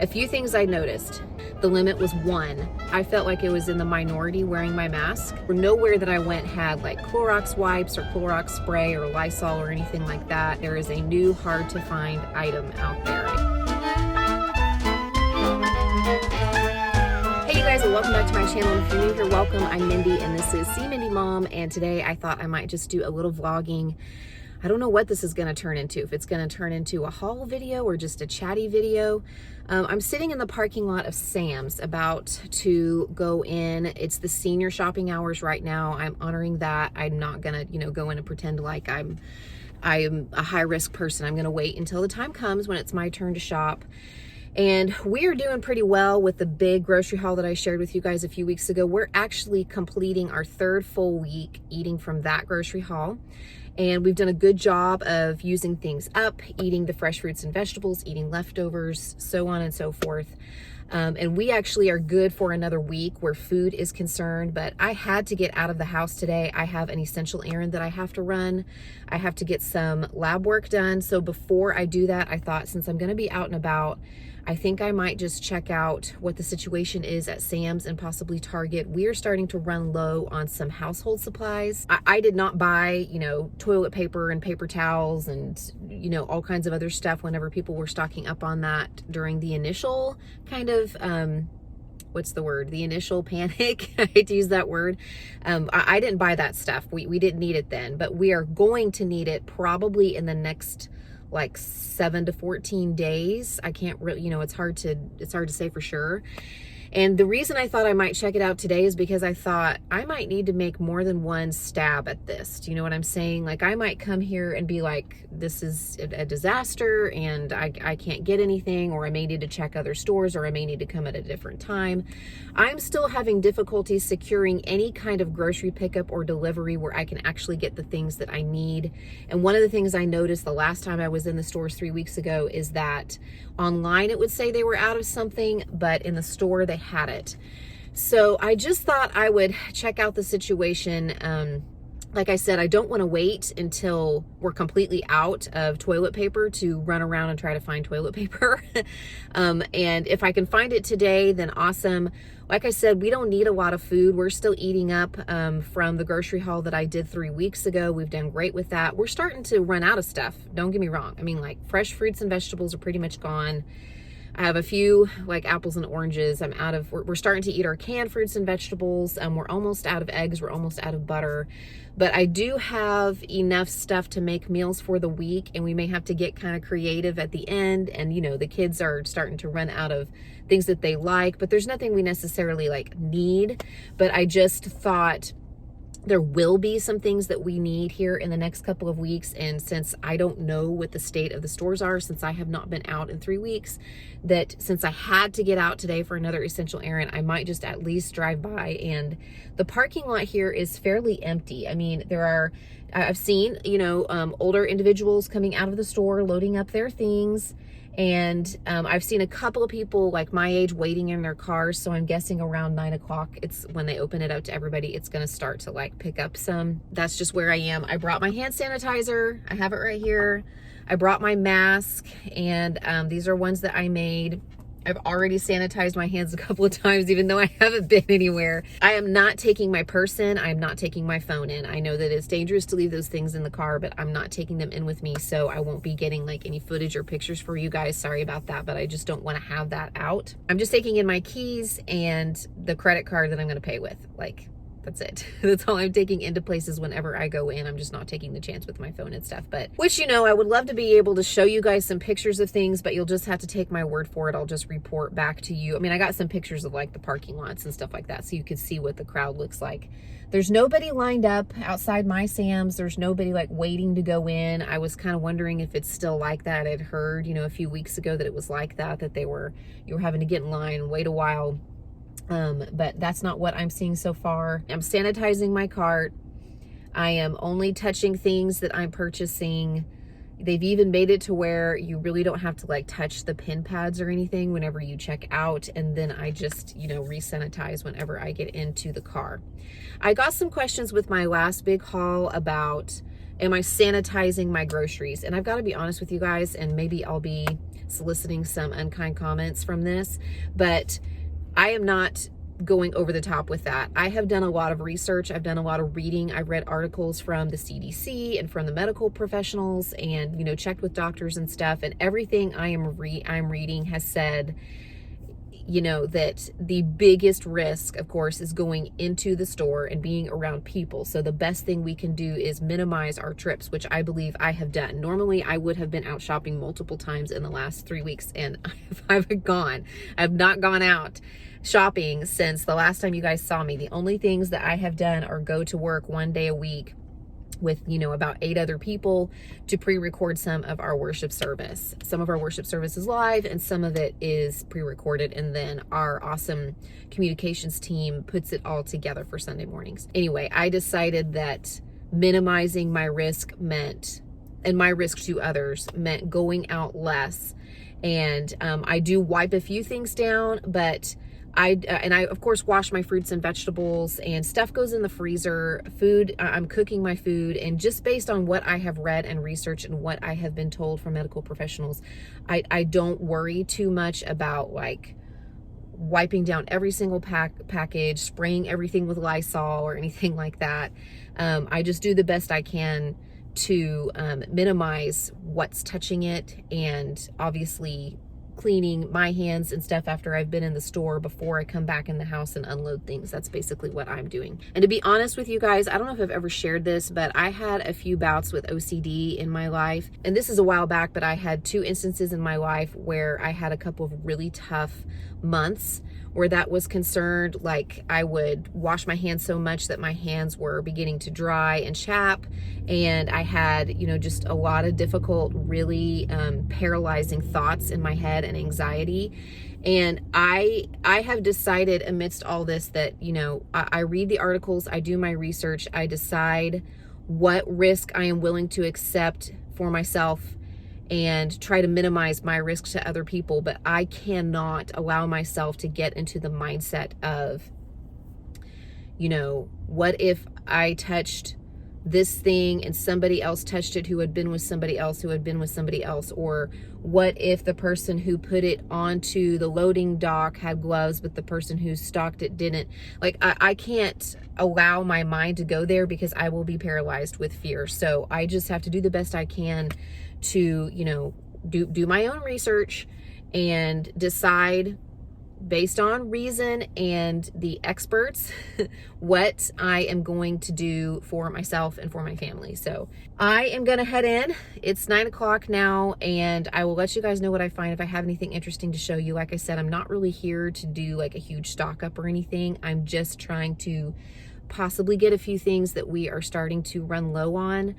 A few things I noticed. The limit was 1. I felt like it was in the minority wearing my mask. Nowhere that I went had like Clorox wipes or Clorox spray or Lysol or anything like that. There is a new hard to find item out there. Hey you guys, and welcome back to my channel. If you're new here, welcome. I'm Mindy and this is See Mindy Mom, and today I thought I might just do a little vlogging. I don't know what this is going to turn into, if it's going to turn into a haul video or just a chatty video. I'm sitting in the parking lot of Sam's about to go in. It's the senior shopping hours right now. I'm honoring that. I'm not going to, go in and pretend like I'm a high risk person. I'm going to wait until the time comes when it's my turn to shop. And we are doing pretty well with the big grocery haul that I shared with you guys a few weeks ago. We're actually completing our 3rd full week eating from that grocery haul. And we've done a good job of using things up, eating the fresh fruits and vegetables, eating leftovers, so on and so forth. And we actually are good for another week where food is concerned, but I had to get out of the house today. I have an essential errand that I have to run. I have to get some lab work done. So before I do that, I thought since I'm going to be out and about, I think I might just check out what the situation is at Sam's and possibly Target. We are starting to run low on some household supplies. I did not buy, toilet paper and paper towels and, all kinds of other stuff whenever people were stocking up on that during the initial kind of, what's the word? The initial panic. I hate to use that word. I didn't buy that stuff. We didn't need it then, but we are going to need it probably in the next like 7 to 14 days. I can't really, it's hard to say for sure. And the reason I thought I might check it out today is because I thought I might need to make more than one stab at this. Do you know what I'm saying? Like I might come here and be like, this is a disaster and I can't get anything, or I may need to check other stores, or I may need to come at a different time. I'm still having difficulty securing any kind of grocery pickup or delivery where I can actually get the things that I need. And one of the things I noticed the last time I was in the stores 3 weeks ago is that online it would say they were out of something, but in the store they had it. So I just thought I would check out the situation. Like I said, I don't want to wait until we're completely out of toilet paper to run around and try to find toilet paper. And if I can find it today, then awesome. Like I said, we don't need a lot of food. We're still eating up from the grocery haul that I did 3 weeks ago. We've done great with that. We're starting to run out of stuff. Don't get me wrong. I mean, like fresh fruits and vegetables are pretty much gone. I have a few like apples and oranges. We're starting to eat our canned fruits and vegetables. We're almost out of eggs. We're almost out of butter. But I do have enough stuff to make meals for the week, and we may have to get kind of creative at the end. And, the kids are starting to run out of things that they like, but there's nothing we necessarily like need. But I just thought there will be some things that we need here in the next couple of weeks. And since I don't know what the state of the stores are, since I have not been out in 3 weeks, that since I had to get out today for another essential errand, I might just at least drive by. And the parking lot here is fairly empty. I mean, I've seen, older individuals coming out of the store, loading up their things. And I've seen a couple of people like my age waiting in their cars. So I'm guessing around 9 o'clock, it's when they open it up to everybody, it's going to start to like pick up some. That's just where I am. I brought my hand sanitizer. I have it right here. I brought my mask, and these are ones that I made. I've already sanitized my hands a couple of times, even though I haven't been anywhere. I am not taking my purse in. I'm not taking my phone in. I know that it's dangerous to leave those things in the car, but I'm not taking them in with me. So I won't be getting like any footage or pictures for you guys. Sorry about that, but I just don't want to have that out. I'm just taking in my keys and the credit card that I'm going to pay with. Like, that's it. That's all I'm taking into places whenever I go in. I'm just not taking the chance with my phone and stuff. But which, I would love to be able to show you guys some pictures of things, but you'll just have to take my word for it. I'll just report back to you. I mean, I got some pictures of like the parking lots and stuff like that, so you could see what the crowd looks like. There's nobody lined up outside my Sam's. There's nobody like waiting to go in. I was kind of wondering if it's still like that. I'd heard, a few weeks ago that it was like that you were having to get in line and wait a while. But that's not what I'm seeing so far. I'm sanitizing my cart. I am only touching things that I'm purchasing. They've even made it to where you really don't have to like touch the pin pads or anything whenever you check out. And then I just, re-sanitize whenever I get into the car. I got some questions with my last big haul about, am I sanitizing my groceries? And I've got to be honest with you guys, and maybe I'll be soliciting some unkind comments from this, but I am not going over the top with that. I have done a lot of research. I've done a lot of reading. I've read articles from the CDC and from the medical professionals, and, you know, checked with doctors and stuff. And everything I'm reading has said, you know, that the biggest risk, of course, is going into the store and being around people. So the best thing we can do is minimize our trips, which I believe I have done. Normally, I would have been out shopping multiple times in the last 3 weeks, and I've not gone out shopping since the last time you guys saw me. The only things that I have done are go to work 1 day a week with, you know, about 8 other people to pre-record some of our worship service. Some of our worship service is live and some of it is pre-recorded, and then our awesome communications team puts it all together for Sunday mornings. Anyway, I decided that minimizing my risk meant, and my risk to others meant, going out less. And I do wipe a few things down, but I of course wash my fruits and vegetables, and stuff goes in the freezer. I'm cooking my food, and just based on what I have read and researched and what I have been told from medical professionals, I don't worry too much about like wiping down every single package, spraying everything with Lysol or anything like that. I just do the best I can to minimize what's touching it, and obviously cleaning my hands and stuff after I've been in the store before I come back in the house and unload things. That's basically what I'm doing. And to be honest with you guys, I don't know if I've ever shared this, but I had a few bouts with OCD in my life. And this is a while back, but I had 2 instances in my life where I had a couple of really tough months where that was concerned. Like, I would wash my hands so much that my hands were beginning to dry and chap, and I had, you know, just a lot of difficult, really paralyzing thoughts in my head and anxiety. And I have decided amidst all this that, you know, I read the articles, I do my research, I decide what risk I am willing to accept for myself and try to minimize my risk to other people. But I cannot allow myself to get into the mindset of, you know, what if I touched this thing and somebody else touched it who had been with somebody else who had been with somebody else? Or what if the person who put it onto the loading dock had gloves but the person who stocked it didn't? Like, I can't allow my mind to go there because I will be paralyzed with fear. So I just have to do the best I can to, you know, do my own research and decide based on reason and the experts what I am going to do for myself and for my family. So I am gonna head in. It's 9 o'clock now, and I will let you guys know what I find if I have anything interesting to show you. Like I said, I'm not really here to do like a huge stock up or anything. I'm just trying to possibly get a few things that we are starting to run low on,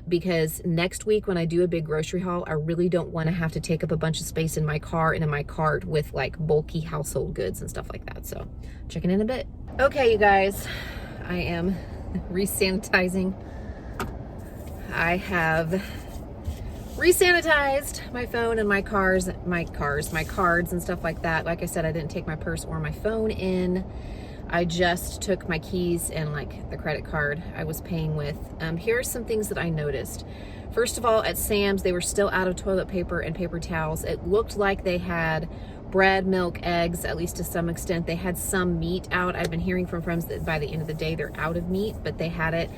because next week when I do a big grocery haul, I really don't want to have to take up a bunch of space in my car and in my cart with like bulky household goods and stuff like that. So checking in a bit. Okay, you guys, I am re-sanitizing. I have re-sanitized my phone and my cards and stuff like that. Like I said, I didn't take my purse or my phone in. I just took my keys and like the credit card I was paying with. Here are some things that I noticed. First of all, at Sam's, they were still out of toilet paper and paper towels. It looked like they had bread, milk, eggs, at least to some extent. They had some meat out. I've been hearing from friends that by the end of the day, they're out of meat, but they had it.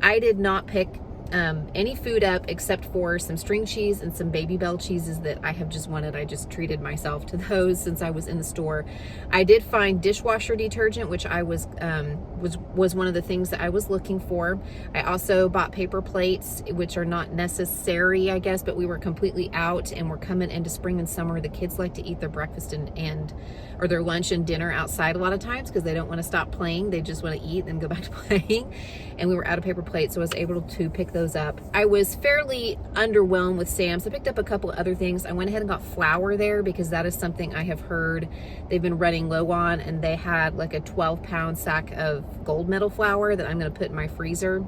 I did not pick any food up except for some string cheese and some Baby Bell cheeses that I have just wanted. I just treated myself to those since I was in the store. I did find dishwasher detergent, which I was one of the things that I was looking for. I also bought paper plates, which are not necessary, I guess, but we were completely out and we're coming into spring and summer. The kids like to eat their breakfast or their lunch and dinner outside a lot of times because they don't want to stop playing. They just want to eat and go back to playing. And we were out of paper plates, so I was able to pick those up. I was fairly underwhelmed with Sam's. I picked up a couple of other things. I went ahead and got flour there because that is something I have heard they've been running low on, and they had like a 12-pound sack of gold medal flour that I'm going to put in my freezer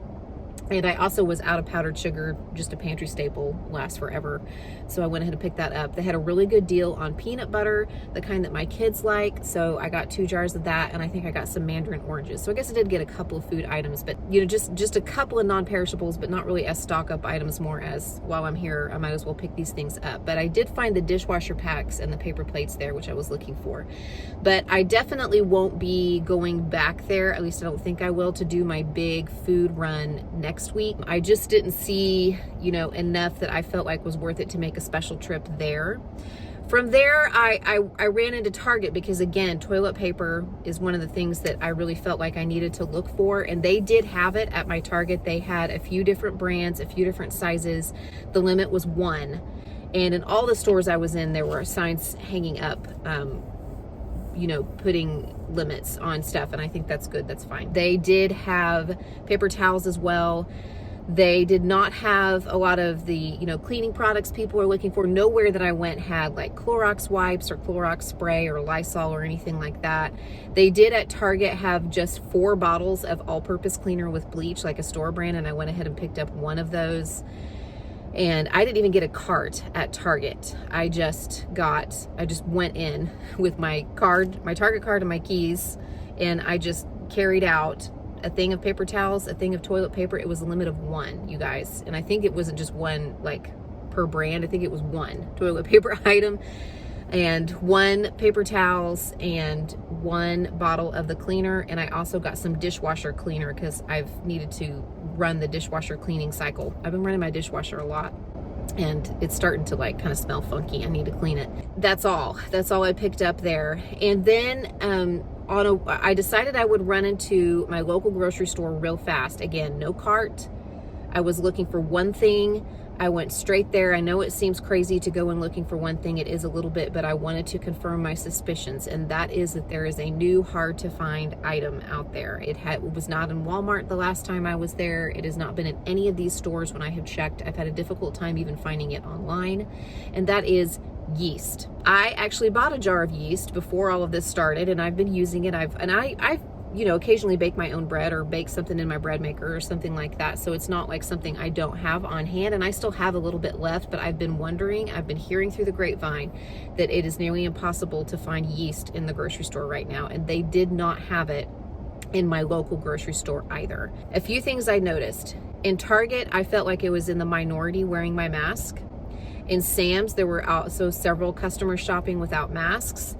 And I also was out of powdered sugar, just a pantry staple, lasts forever. So I went ahead and picked that up. They had a really good deal on peanut butter, the kind that my kids like. So I got 2 jars of that, and I think I got some mandarin oranges. So I guess I did get a couple of food items, but just a couple of non-perishables, but not really as stock up items, more as while I'm here, I might as well pick these things up. But I did find the dishwasher packs and the paper plates there, which I was looking for. But I definitely won't be going back there, at least I don't think I will, to do my big food run next week. I just didn't see, enough that I felt like was worth it to make a special trip there. From there, I ran into Target because, again, toilet paper is one of the things that I really felt like I needed to look for, and they did have it at my Target. They had a few different brands, a few different sizes. The limit was 1, and in all the stores I was in, there were signs hanging up, putting limits on stuff, and I think that's good, that's fine. They did have paper towels as well. They did not have a lot of the, cleaning products people are looking for. Nowhere that I went had like Clorox wipes or Clorox spray or Lysol or anything like that. They did at Target have just 4 bottles of all-purpose cleaner with bleach, like a store brand, and I went ahead and picked up one of those. And I didn't even get a cart at Target. I just went in with my card, my Target card and my keys, and I just carried out a thing of paper towels, a thing of toilet paper. It was a limit of 1, you guys. And I think it wasn't just 1 like per brand. I think it was 1 toilet paper item and 1 paper towels and 1 bottle of the cleaner. And I also got some dishwasher cleaner because I've needed to run the dishwasher cleaning cycle. I've been running my dishwasher a lot, and it's starting to like kind of smell funky. I need to clean it. That's all I picked up there. And then I decided I would run into my local grocery store real fast. Again, no cart. I was looking for one thing. I went straight there. I know it seems crazy to go in looking for one thing. It is a little bit, but I wanted to confirm my suspicions, and that is that there is a new hard to find item out there. It was not in Walmart the last time I was there. It has not been in any of these stores when I have checked. I've had a difficult time even finding it online, and that is yeast. I actually bought a jar of yeast before all of this started, and I've been using it. I've occasionally bake my own bread or bake something in my bread maker or something like that. So it's not like something I don't have on hand, and I still have a little bit left, but I've been hearing through the grapevine that it is nearly impossible to find yeast in the grocery store right now, and they did not have it in my local grocery store either. A few things I noticed. In Target, I felt like it was in the minority wearing my mask. In Sam's, there were also several customers shopping without masks.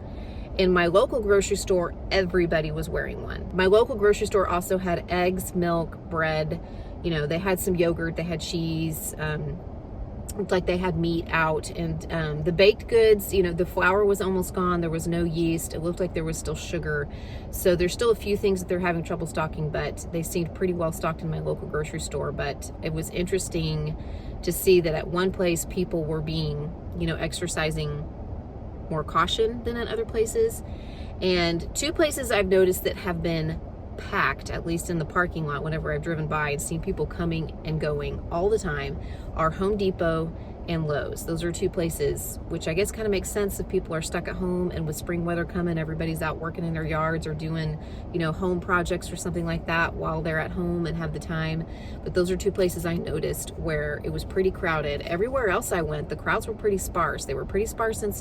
In my local grocery store, everybody was wearing one. My local grocery store also had eggs, milk, bread. They had some yogurt, they had cheese, looked like they had meat out. And the baked goods, the flour was almost gone. There was no yeast. It looked like there was still sugar. So there's still a few things that they're having trouble stocking, but they seemed pretty well stocked in my local grocery store. But it was interesting to see that at one place people were being, exercising more caution than in other places. And 2 places I've noticed that have been packed, at least in the parking lot whenever I've driven by and seen people coming and going all the time, are Home Depot and Lowe's. Those are 2 places, which I guess kind of makes sense if people are stuck at home, and with spring weather coming, everybody's out working in their yards or doing, home projects or something like that while they're at home and have the time. But those are 2 places I noticed where it was pretty crowded. Everywhere else I went, the crowds were pretty sparse. They were pretty sparse in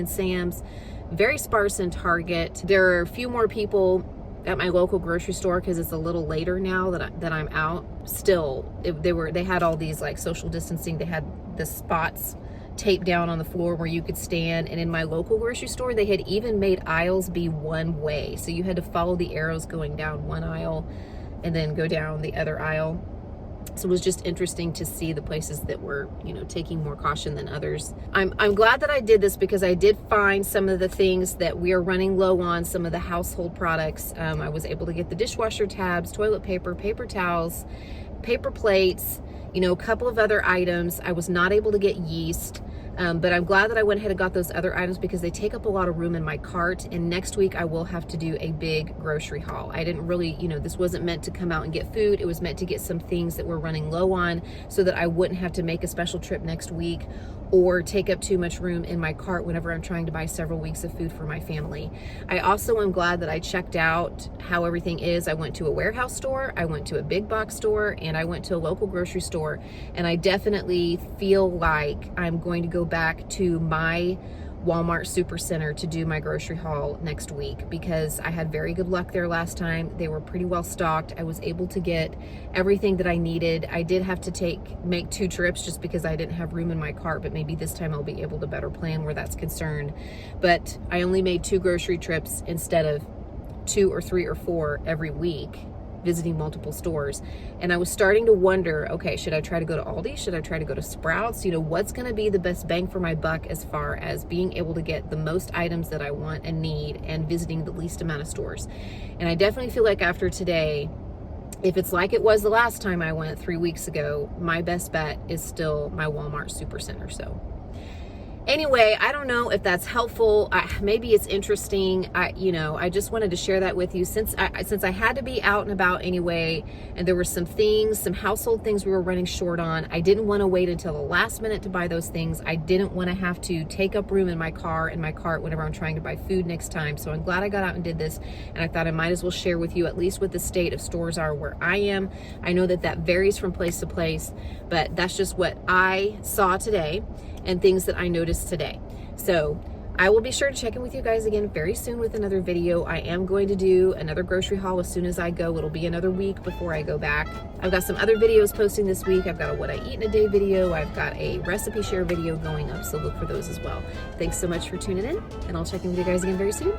Sam's, very sparse in Target. There are a few more people at my local grocery store because it's a little later now that I'm out. Still, they had all these like social distancing. They had the spots taped down on the floor where you could stand. And in my local grocery store, they had even made aisles be one way. So you had to follow the arrows going down one aisle and then go down the other aisle. So it was just interesting to see the places that were, taking more caution than others. I'm glad that I did this because I did find some of the things that we are running low on, some of the household products. I was able to get the dishwasher tabs, toilet paper, paper towels, paper plates, a couple of other items. I was not able to get yeast. But I'm glad that I went ahead and got those other items because they take up a lot of room in my cart. And next week I will have to do a big grocery haul. I didn't really, this wasn't meant to come out and get food. It was meant to get some things that we're running low on so that I wouldn't have to make a special trip next week or take up too much room in my cart whenever I'm trying to buy several weeks of food for my family. I also am glad that I checked out how everything is. I went to a warehouse store, I went to a big box store, and I went to a local grocery store, and I definitely feel like I'm going to go back to my Walmart Supercenter to do my grocery haul next week, because I had very good luck there last time. They were pretty well stocked. I was able to get everything that I needed. I did have to make 2 trips just because I didn't have room in my cart, but maybe this time I'll be able to better plan where that's concerned. But I only made 2 grocery trips instead of 2 or 3 or 4 every week, visiting multiple stores. And I was starting to wonder, okay, should I try to go to Aldi? Should I try to go to Sprouts? You know, what's going to be the best bang for my buck as far as being able to get the most items that I want and need and visiting the least amount of stores? And I definitely feel like after today, if it's like it was the last time I went 3 weeks ago, my best bet is still my Walmart Supercenter. So anyway, I don't know if that's helpful. Maybe it's interesting. I just wanted to share that with you since I had to be out and about anyway, and there were some household things we were running short on. I didn't want to wait until the last minute to buy those things. I didn't want to have to take up room in my cart whenever I'm trying to buy food next time. So I'm glad I got out and did this, and I thought I might as well share with you at least what the state of stores are where I am. I know that varies from place to place, but that's just what I saw today and things that I noticed today. So I will be sure to check in with you guys again very soon with another video. I am going to do another grocery haul as soon as I go. It'll be another week before I go back. I've got some other videos posting this week. I've got a what I eat in a day video. I've got a recipe share video going up, so look for those as well. Thanks so much for tuning in, and I'll check in with you guys again very soon.